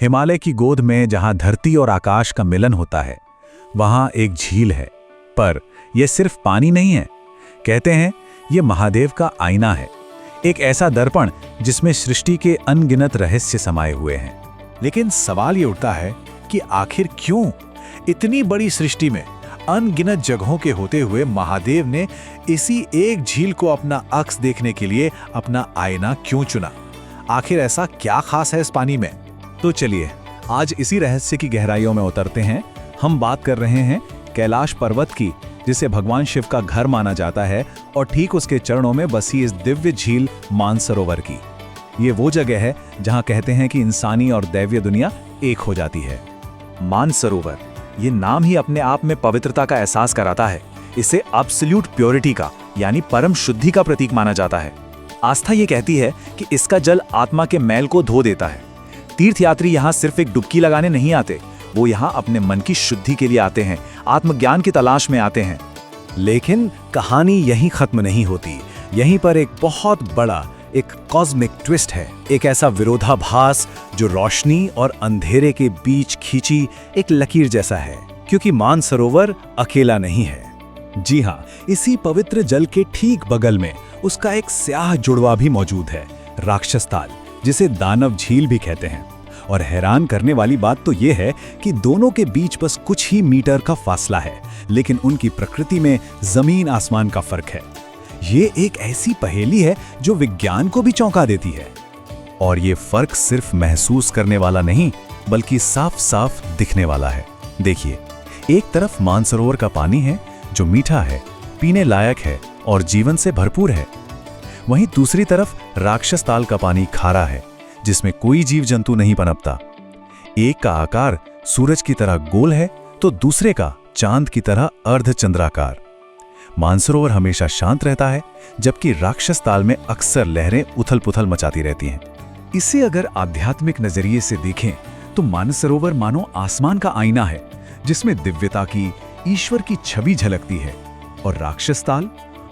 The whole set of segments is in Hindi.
हिमालय की गोद में जहां धरती और आकाश का मिलन होता है, वहां एक झील है। पर यह सिर्फ पानी नहीं है। कहते हैं यह महादेव का आईना है, एक ऐसा दर्पण जिसमें सृष्टि के अनगिनत रहस्य समाये हुए हैं। लेकिन सवाल ये उठता है कि आखिर क्यों इतनी बड़ी सृष्टि में अनगिनत जगहों के होते हुए महादेव ने इसी एक झील को अपना अक्स देखने के लिए अपना आईना क्यों चुना? आखिर ऐसा क्या खास है इस पानी में? तो चलिए आज इसी रहस्य की गहराइयों में उतरते हैं। हम बात कर रहे हैं कैलाश पर्वत की, जिसे भगवान शिव का घर माना जाता है, और ठीक उसके चरणों में बसी इस दिव्य झील मानसरोवर की। ये वो जगह है जहां कहते हैं कि इंसानी और दैवीय दुनिया एक हो जाती है। मानसरोवर, ये नाम ही अपने आप में पवित्रता का एहसास कराता है। इसे एब्सोल्यूट प्योरिटी का यानी परम शुद्धि का प्रतीक माना जाता है। आस्था ये कहती है कि इसका जल आत्मा के मैल को धो देता है। तीर्थयात्री यहाँ सिर्फ एक डुबकी लगाने नहीं आते, वो यहाँ अपने मन की शुद्धि के लिए आते हैं, आत्मज्ञान की तलाश में आते हैं। लेकिन कहानी यहीं खत्म नहीं होती। यहीं पर एक बहुत बड़ा एक कॉस्मिक ट्विस्ट है, एक ऐसा विरोधाभास जो रोशनी और अंधेरे के बीच खींची एक लकीर जैसा है। क्योंकि मानसरोवर अकेला नहीं है। जी हाँ, इसी पवित्र जल के ठीक बगल में उसका एक स्याह जुड़वा भी मौजूद है, राक्षस ताल, जिसे दानव झील भी कहते हैं। और हैरान करने वाली बात तो यह है कि दोनों के बीच बस कुछ ही मीटर का फासला है, लेकिन उनकी प्रकृति में जमीन आसमान का फर्क है। ये एक ऐसी पहेली है जो विज्ञान को भी चौंका देती है। और ये फर्क सिर्फ महसूस करने वाला नहीं, बल्कि साफ साफ दिखने वाला है। देखिए, एक तरफ मानसरोवर का पानी है जो मीठा है, पीने लायक है और जीवन से भरपूर है। वहीं दूसरी तरफ राक्षस ताल का पानी खारा है, जिसमें कोई जीव जंतु नहीं पनपता। एक का आकार सूरज की तरह गोल है, तो दूसरे का चांद की तरह अर्धचंद्राकार। मानसरोवर हमेशा शांत रहता है, जबकि राक्षस ताल में अक्सर लहरें उथल-पुथल मचाती रहती हैं। इसे अगर आध्यात्मिक नजरिए से देखें तो मानसरोवर मानो आसमान का आईना है, जिसमें दिव्यता की, ईश्वर की छवि झलकती है। और राक्षस ताल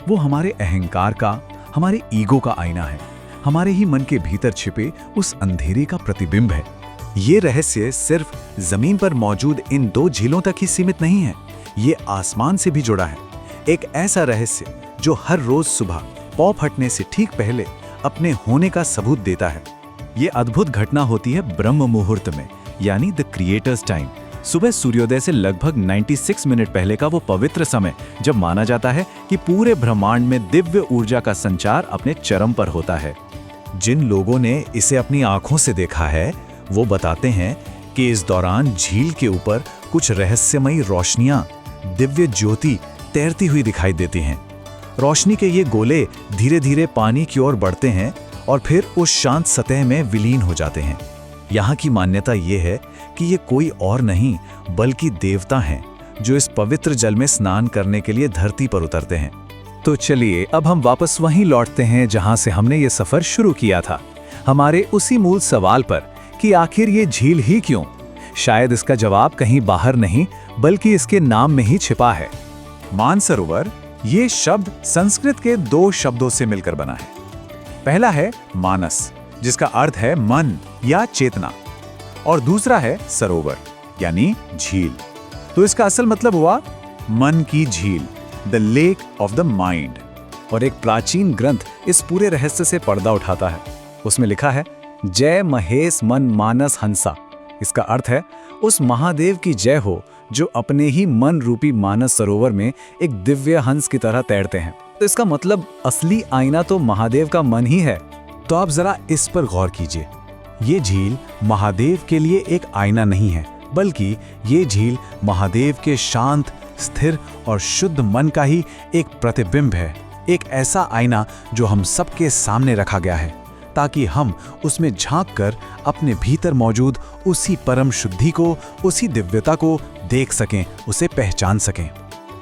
वो हमारे अहंकार का, हमारे ईगो का आईना है, हमारे ही मन के भीतर छिपे उस अंधेरे का प्रतिबिंब है। ये रहस्य सिर्फ जमीन पर मौजूद इन दो झीलों तक ही सीमित नहीं है, ये आसमान से भी जुड़ा है। एक ऐसा रहस्य जो हर रोज सुबह पौ फटने से ठीक पहले अपने होने का सबूत देता है। ये अद्भुत घटना होती है ब्रह्म मुहूर्त में, यानी द क्रिएटर्स टाइम। सुबह सूर्योदय से लगभग 96 मिनट पहले का वो पवित्र समय, जब माना जाता है कि पूरे ब्रह्मांड में दिव्य ऊर्जा का संचार अपने चरम पर होता है। जिन लोगों ने इसे अपनी आंखों से देखा है, वो बताते हैं कि इस दौरान झील के ऊपर कुछ रहस्यमयी रोशनियां, दिव्य ज्योति तैरती हुई दिखाई देती हैं। रोशनी के ये गोले धीरे धीरे पानी की ओर बढ़ते हैं और फिर उस शांत सतह में विलीन हो जाते हैं। यहाँ की मान्यता ये है कि ये कोई और नहीं बल्कि देवता हैं, जो इस पवित्र जल में स्नान करने के लिए धरती पर उतरते हैं। तो चलिए अब हम वापस वहीं लौटते हैं जहां से हमने ये सफर शुरू किया था, हमारे उसी मूल सवाल पर कि आखिर ये झील ही क्यों? शायद इसका जवाब कहीं बाहर नहीं, बल्कि इसके नाम में ही छिपा है। मानसरोवर, ये शब्द संस्कृत के दो शब्दों से मिलकर बना है। पहला है मानस, जिसका अर्थ है मन या चेतना, और दूसरा है सरोवर यानी झील। तो इसका असल मतलब हुआ मन की झील, the lake of the mind. और एक प्राचीन ग्रंथ इस पूरे रहस्य से पर्दा उठाता है। उसमें लिखा है, जय महेश मन मानस हंसा। इसका अर्थ है उस महादेव की जय हो जो अपने ही मन रूपी मानस सरोवर में एक दिव्य हंस की तरह तैरते हैं। तो इसका मतलब असली आईना तो महादेव का मन ही है। तो आप जरा इस पर गौर कीजिए, ये झील महादेव के लिए एक आईना नहीं है, बल्कि ये झील महादेव के शांत, स्थिर और शुद्ध मन का ही एक प्रतिबिंब है। एक ऐसा आईना जो हम सबके सामने रखा गया है, ताकि हम उसमें झांक कर अपने भीतर मौजूद उसी परम शुद्धि को, उसी दिव्यता को देख सकें, उसे पहचान सकें।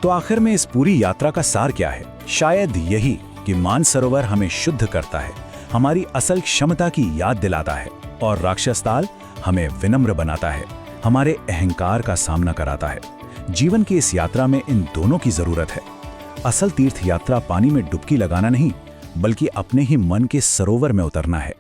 तो आखिर में इस पूरी यात्रा का सार क्या है? शायद यही कि मानसरोवर हमें शुद्ध करता है, हमारी असल क्षमता की याद दिलाता है, और राक्षस ताल हमें विनम्र बनाता है, हमारे अहंकार का सामना कराता है। जीवन की इस यात्रा में इन दोनों की जरूरत है। असल तीर्थ यात्रा पानी में डुबकी लगाना नहीं, बल्कि अपने ही मन के सरोवर में उतरना है।